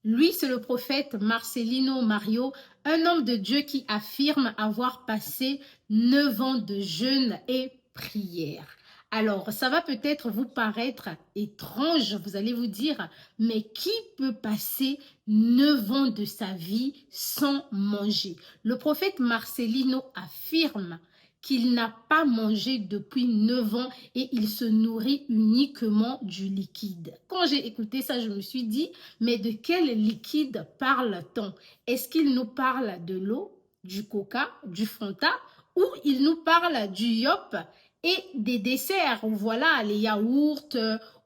Lui, c'est le prophète Marcelino Mario, un homme de Dieu qui affirme avoir passé 9 ans de jeûne et prière. Alors, ça va peut-être vous paraître étrange, vous allez vous dire, mais qui peut passer 9 ans de sa vie sans manger? Le prophète Marcelino affirme qu'il n'a pas mangé depuis 9 ans et il se nourrit uniquement du liquide. Quand j'ai écouté ça, je me suis dit, mais de quel liquide parle-t-on? Est-ce qu'il nous parle de l'eau, du coca, du Fanta, ou il nous parle du yop et des desserts, voilà, les yaourts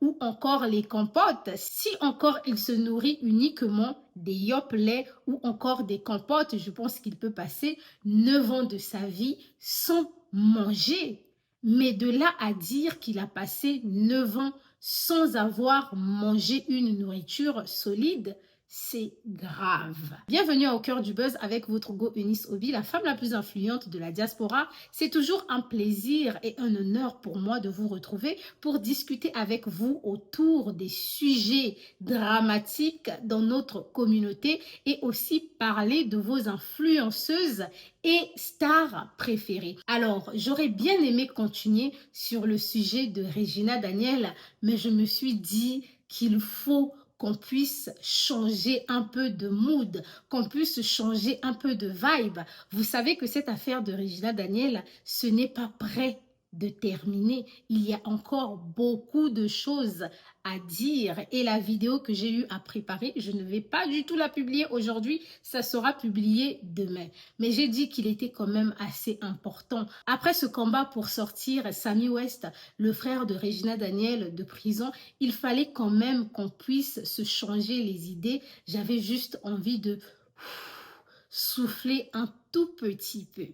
ou encore les compotes? Si encore il se nourrit uniquement des yop lait ou encore des compotes, je pense qu'il peut passer 9 ans de sa vie sans manger. Mais de là à dire qu'il a passé 9 ans sans avoir mangé une nourriture solide, c'est grave. Bienvenue au cœur du buzz avec votre go Eunice Obi, la femme la plus influente de la diaspora. C'est toujours un plaisir et un honneur pour moi de vous retrouver pour discuter avec vous autour des sujets dramatiques dans notre communauté et aussi parler de vos influenceuses et stars préférées. Alors, j'aurais bien aimé continuer sur le sujet de Regina Daniel, mais je me suis dit qu'il faut qu'on puisse changer un peu de mood, qu'on puisse changer un peu de vibe. Vous savez que cette affaire de Regina Daniel, ce n'est pas prêt de terminer. Il y a encore beaucoup de choses à dire et la vidéo que j'ai eu à préparer, je ne vais pas du tout la publier aujourd'hui, ça sera publié demain. Mais j'ai dit qu'il était quand même assez important. Après ce combat pour sortir Sammy West, le frère de Regina Daniel, de prison, il fallait quand même qu'on puisse se changer les idées. J'avais juste envie de souffler un tout petit peu.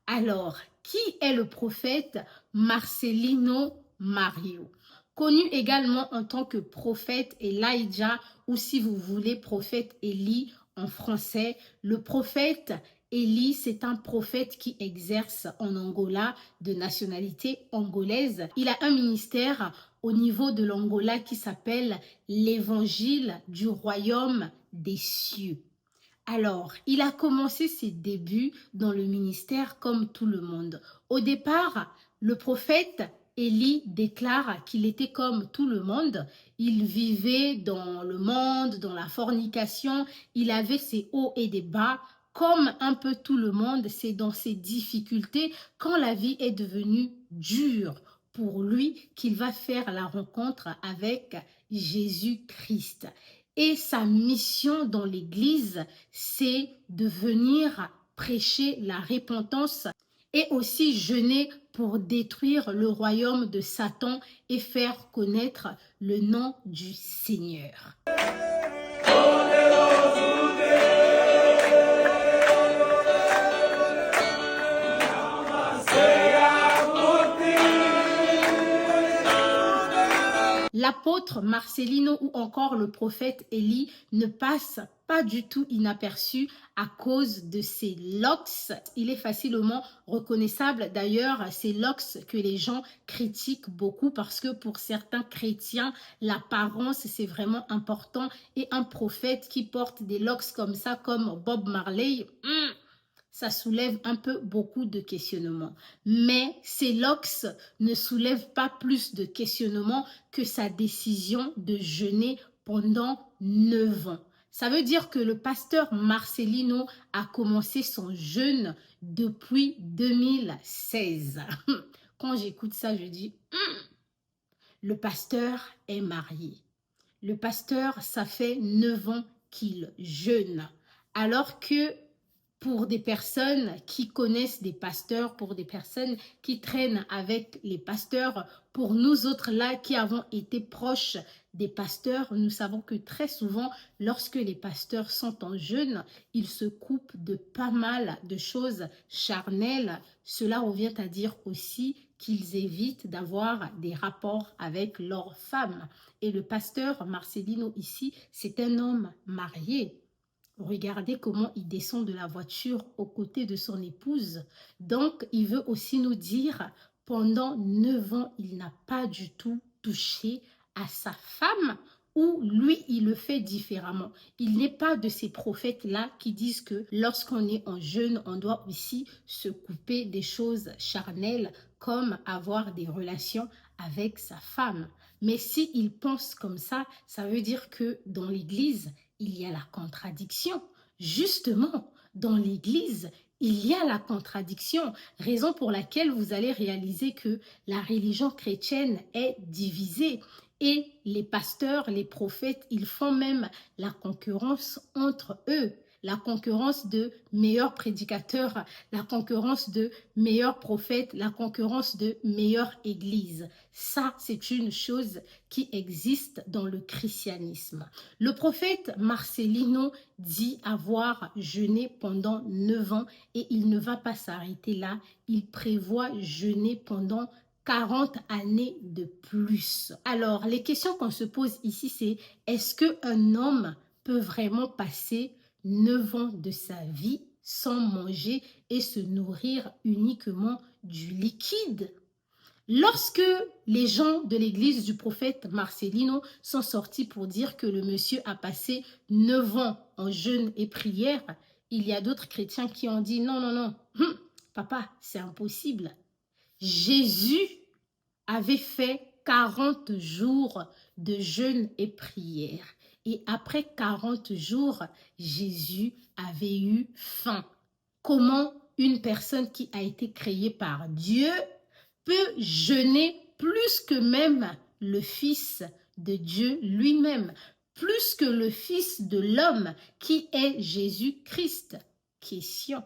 Alors, qui est le prophète Marcelino Mario? Connu également en tant que prophète Elijah, ou si vous voulez, prophète Élie en français. Le prophète Élie, c'est un prophète qui exerce en Angola, de nationalité angolaise. Il a un ministère au niveau de l'Angola qui s'appelle l'Évangile du royaume des cieux. Alors, il a commencé ses débuts dans le ministère comme tout le monde. Au départ, le prophète Élie déclare qu'il était comme tout le monde. Il vivait dans le monde, dans la fornication. Il avait ses hauts et des bas. Comme un peu tout le monde, c'est dans ses difficultés, quand la vie est devenue dure pour lui, qu'il va faire la rencontre avec Jésus-Christ. Et sa mission dans l'Église, c'est de venir prêcher la repentance et aussi jeûner pour détruire le royaume de Satan et faire connaître le nom du Seigneur. L'apôtre Marcelino ou encore le prophète Élie ne passe pas du tout inaperçu à cause de ses locks. Il est facilement reconnaissable. D'ailleurs, ces locks que les gens critiquent beaucoup parce que pour certains chrétiens, l'apparence, c'est vraiment important. Et un prophète qui porte des locks comme ça, comme Bob Marley, ça soulève un peu beaucoup de questionnements. Mais ces locks ne soulèvent pas plus de questionnements que sa décision de jeûner pendant 9 ans. Ça veut dire que le pasteur Marcelino a commencé son jeûne depuis 2016. Quand j'écoute ça, je dis, le pasteur est marié. Le pasteur, ça fait 9 ans qu'il jeûne. Alors que pour des personnes qui connaissent des pasteurs, pour des personnes qui traînent avec les pasteurs, pour nous autres là qui avons été proches des pasteurs, nous savons que très souvent, lorsque les pasteurs sont en jeûne, ils se coupent de pas mal de choses charnelles. Cela revient à dire aussi qu'ils évitent d'avoir des rapports avec leurs femmes. Et le pasteur Marcelino ici, c'est un homme marié. Regardez comment il descend de la voiture aux côtés de son épouse. Donc, il veut aussi nous dire, pendant 9 ans, il n'a pas du tout touché à sa femme ou lui, il le fait différemment. Il n'est pas de ces prophètes-là qui disent que lorsqu'on est en jeûne, on doit aussi se couper des choses charnelles comme avoir des relations avec sa femme. Mais s'il pense comme ça veut dire que dans l'Église, il y a la contradiction. Justement, dans l'Église, il y a la contradiction, raison pour laquelle vous allez réaliser que la religion chrétienne est divisée. Et les pasteurs, les prophètes, ils font même la concurrence entre eux. La concurrence de meilleurs prédicateurs, la concurrence de meilleurs prophètes, la concurrence de meilleures églises. Ça, c'est une chose qui existe dans le christianisme. Le prophète Marcelino dit avoir jeûné pendant 9 ans et il ne va pas s'arrêter là. Il prévoit jeûner pendant 40 années de plus. Alors, les questions qu'on se pose ici, c'est est-ce qu'un homme peut vraiment passer 9 ans de sa vie sans manger et se nourrir uniquement du liquide? Lorsque les gens de l'église du prophète Marcelino sont sortis pour dire que le monsieur a passé 9 ans en jeûne et prière, il y a d'autres chrétiens qui ont dit non, non, non, papa, c'est impossible. Jésus avait fait 40 jours de jeûne et prière. Et après 40 jours, Jésus avait eu faim. Comment une personne qui a été créée par Dieu peut jeûner plus que même le Fils de Dieu lui-même, plus que le Fils de l'homme qui est Jésus-Christ? Question.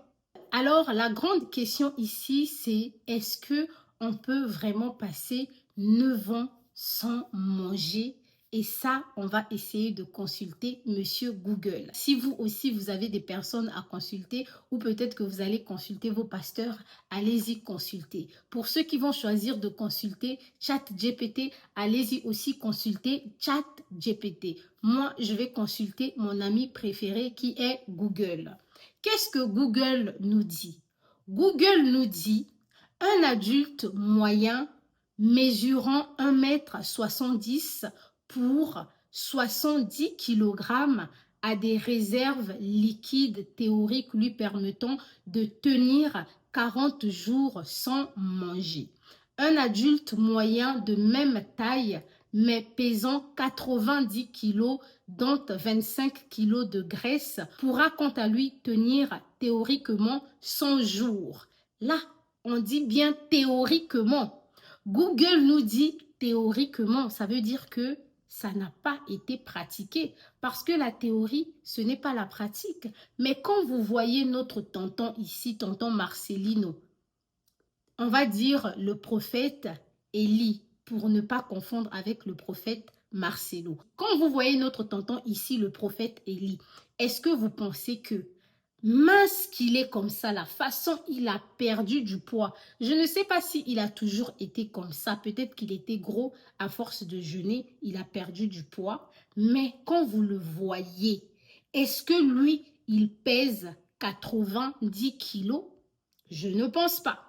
Alors, la grande question ici, c'est est-ce que on peut vraiment passer 9 ans sans manger? Et ça, on va essayer de consulter Monsieur Google. Si vous aussi, vous avez des personnes à consulter ou peut-être que vous allez consulter vos pasteurs, allez-y consulter. Pour ceux qui vont choisir de consulter ChatGPT, allez-y aussi consulter ChatGPT. Moi, je vais consulter mon ami préféré qui est Google. Qu'est-ce que Google nous dit? Google nous dit un adulte moyen mesurant 1,70 m pour 70 kg a des réserves liquides théoriques lui permettant de tenir 40 jours sans manger. Un adulte moyen de même taille mais pesant 90 kg, dont 25 kg de graisse, pourra quant à lui tenir théoriquement 100 jours. Là, on dit bien théoriquement. Google nous dit théoriquement, ça veut dire que ça n'a pas été pratiqué parce que la théorie, ce n'est pas la pratique. Mais quand vous voyez notre tonton ici, tonton Marcelino, on va dire le prophète Élie, pour ne pas confondre avec le prophète Marcelo. Quand vous voyez notre tonton ici, le prophète Élie, est-ce que vous pensez que mince qu'il est comme ça, la façon il a perdu du poids, je ne sais pas s'il a toujours été comme ça, peut-être qu'il était gros à force de jeûner, il a perdu du poids, mais quand vous le voyez, est-ce que lui, il pèse 90 kilos? Je ne pense pas.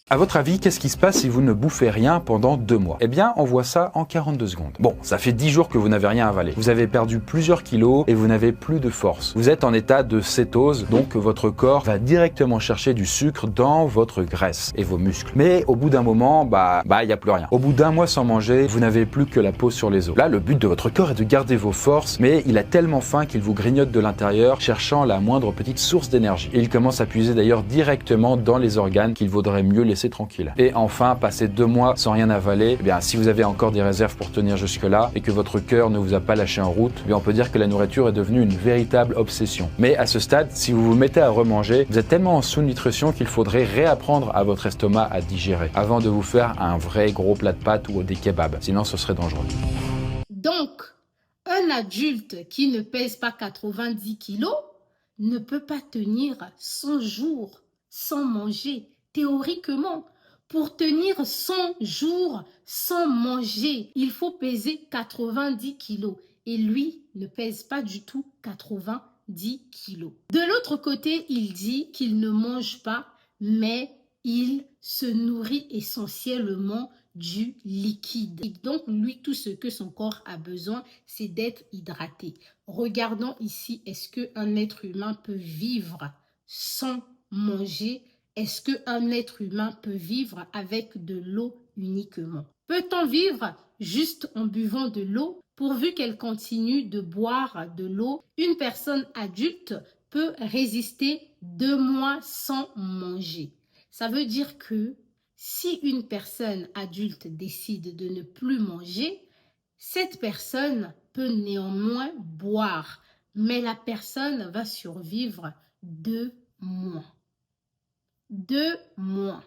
À votre avis, qu'est-ce qui se passe si vous ne bouffez rien pendant 2 mois? Eh bien, on voit ça en 42 secondes. Bon, ça fait 10 jours que vous n'avez rien avalé. Vous avez perdu plusieurs kilos et vous n'avez plus de force. Vous êtes en état de cétose, donc votre corps va directement chercher du sucre dans votre graisse et vos muscles. Mais au bout d'un moment, il n'y a plus rien. Au bout d'un mois sans manger, vous n'avez plus que la peau sur les os. Là, le but de votre corps est de garder vos forces, mais il a tellement faim qu'il vous grignote de l'intérieur, cherchant la moindre petite source d'énergie. Et il commence à puiser d'ailleurs directement dans les organes qu'il vaudrait mieux laisser tranquille. Et enfin, passer 2 mois sans rien avaler, eh bien, si vous avez encore des réserves pour tenir jusque-là et que votre cœur ne vous a pas lâché en route, eh bien, on peut dire que la nourriture est devenue une véritable obsession. Mais à ce stade, si vous vous mettez à remanger, vous êtes tellement en sous-nutrition qu'il faudrait réapprendre à votre estomac à digérer avant de vous faire un vrai gros plat de pâtes ou des kebabs. Sinon, ce serait dangereux. Donc, un adulte qui ne pèse pas 90 kilos ne peut pas tenir 100 jours sans manger. Théoriquement, pour tenir 100 jours sans manger, il faut peser 90 kilos. Et lui ne pèse pas du tout 90 kilos. De l'autre côté, il dit qu'il ne mange pas, mais il se nourrit essentiellement du liquide. Et donc, lui, tout ce que son corps a besoin, c'est d'être hydraté. Regardons ici, est-ce qu'un être humain peut vivre sans manger? Est-ce qu'un être humain peut vivre avec de l'eau uniquement? Peut-on vivre juste en buvant de l'eau? Pourvu qu'elle continue de boire de l'eau, une personne adulte peut résister 2 mois sans manger. Ça veut dire que si une personne adulte décide de ne plus manger, cette personne peut néanmoins boire, mais la personne va survivre 2 mois. 2 mois.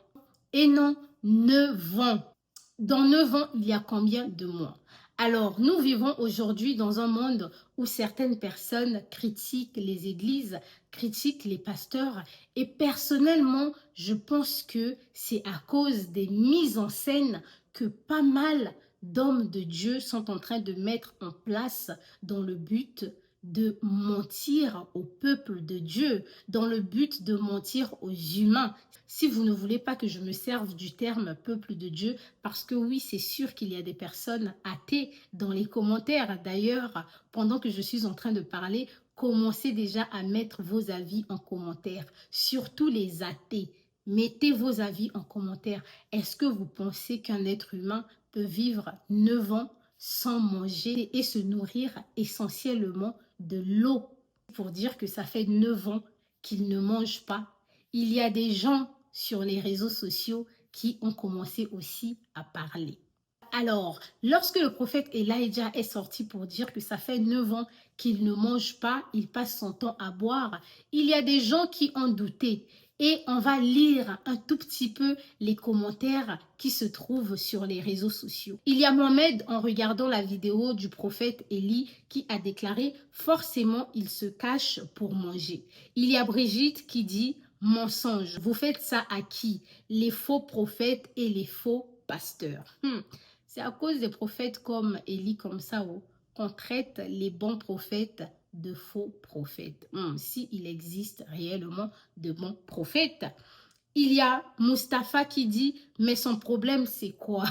Et non 9 ans. Dans 9 ans, il y a combien de mois? Alors, nous vivons aujourd'hui dans un monde où certaines personnes critiquent les églises, critiquent les pasteurs. Et personnellement, je pense que c'est à cause des mises en scène que pas mal d'hommes de Dieu sont en train de mettre en place dans le but de mentir au peuple de Dieu, dans le but de mentir aux humains. Si vous ne voulez pas que je me serve du terme peuple de Dieu, parce que oui, c'est sûr qu'il y a des personnes athées dans les commentaires. D'ailleurs, pendant que je suis en train de parler, commencez déjà à mettre vos avis en commentaire, surtout les athées. Mettez vos avis en commentaire. Est-ce que vous pensez qu'un être humain peut vivre 9 ans sans manger et se nourrir essentiellement de l'eau? Pour dire que ça fait 9 ans qu'il ne mange pas. Il y a des gens sur les réseaux sociaux qui ont commencé aussi à parler. Alors, lorsque le prophète Elijah est sorti pour dire que ça fait 9 ans qu'il ne mange pas, il passe son temps à boire, il y a des gens qui ont douté. Et on va lire un tout petit peu les commentaires qui se trouvent sur les réseaux sociaux. Il y a Mohamed, en regardant la vidéo du prophète Élie, qui a déclaré « Forcément, il se cache pour manger ». Il y a Brigitte qui dit « Mensonge, vous faites ça à qui? Les faux prophètes et les faux pasteurs. C'est à cause des prophètes comme Élie, comme ça, qu'on traite les bons prophètes de faux prophètes. S'il existe réellement de bons prophètes. Il y a Mustapha qui dit, mais son problème c'est quoi?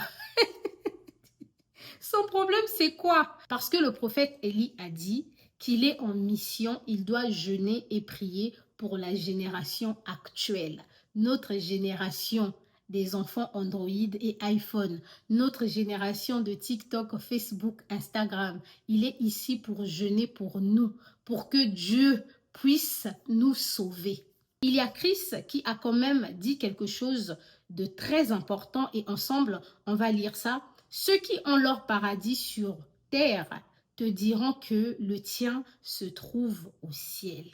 Son problème c'est quoi? Parce que le prophète Élie a dit qu'il est en mission, il doit jeûner et prier pour la génération actuelle. Notre génération des enfants Android et iPhone, notre génération de TikTok, Facebook, Instagram. Il est ici pour jeûner pour nous, pour que Dieu puisse nous sauver. Il y a Chris qui a quand même dit quelque chose de très important et ensemble, on va lire ça. Ceux qui ont leur paradis sur terre te diront que le tien se trouve au ciel.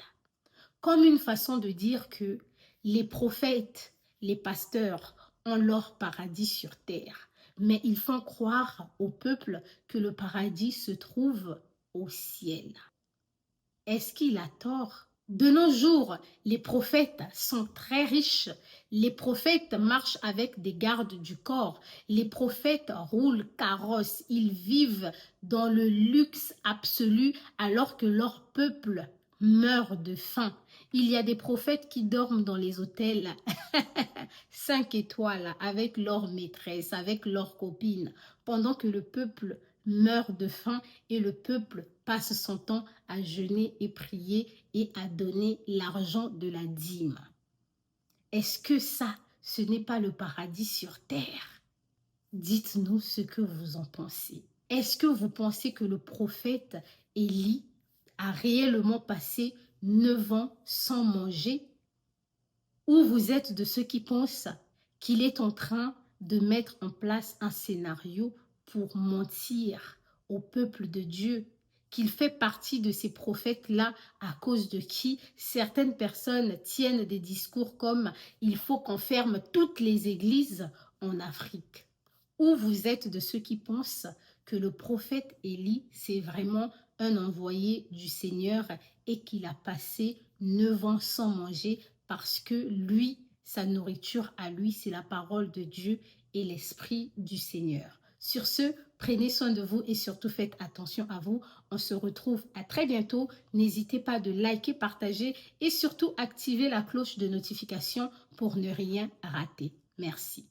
Comme une façon de dire que les prophètes, les pasteurs ont leur paradis sur terre. Mais ils font croire au peuple que le paradis se trouve au ciel. Est-ce qu'il a tort? De nos jours, les prophètes sont très riches. Les prophètes marchent avec des gardes du corps. Les prophètes roulent carrosse. Ils vivent dans le luxe absolu alors que leur peuple meurt de faim. Il y a des prophètes qui dorment dans les hôtels 5 étoiles avec leur maîtresse, avec leurs copines, pendant que le peuple meurt de faim et le peuple passe son temps à jeûner et prier et à donner l'argent de la dîme. Est-ce que ça, ce n'est pas le paradis sur terre? Dites-nous ce que vous en pensez. Est-ce que vous pensez que le prophète Élie a réellement passé 9 ans sans manger? Ou vous êtes de ceux qui pensent qu'il est en train de mettre en place un scénario pour mentir au peuple de Dieu, qu'il fait partie de ces prophètes-là à cause de qui certaines personnes tiennent des discours comme « il faut qu'on ferme toutes les églises en Afrique ». Ou vous êtes de ceux qui pensent que le prophète Élie, c'est vraiment un envoyé du Seigneur et qu'il a passé 9 ans sans manger parce que lui, sa nourriture à lui, c'est la parole de Dieu et l'esprit du Seigneur. Sur ce, prenez soin de vous et surtout faites attention à vous. On se retrouve à très bientôt. N'hésitez pas de liker, partager et surtout activer la cloche de notification pour ne rien rater. Merci.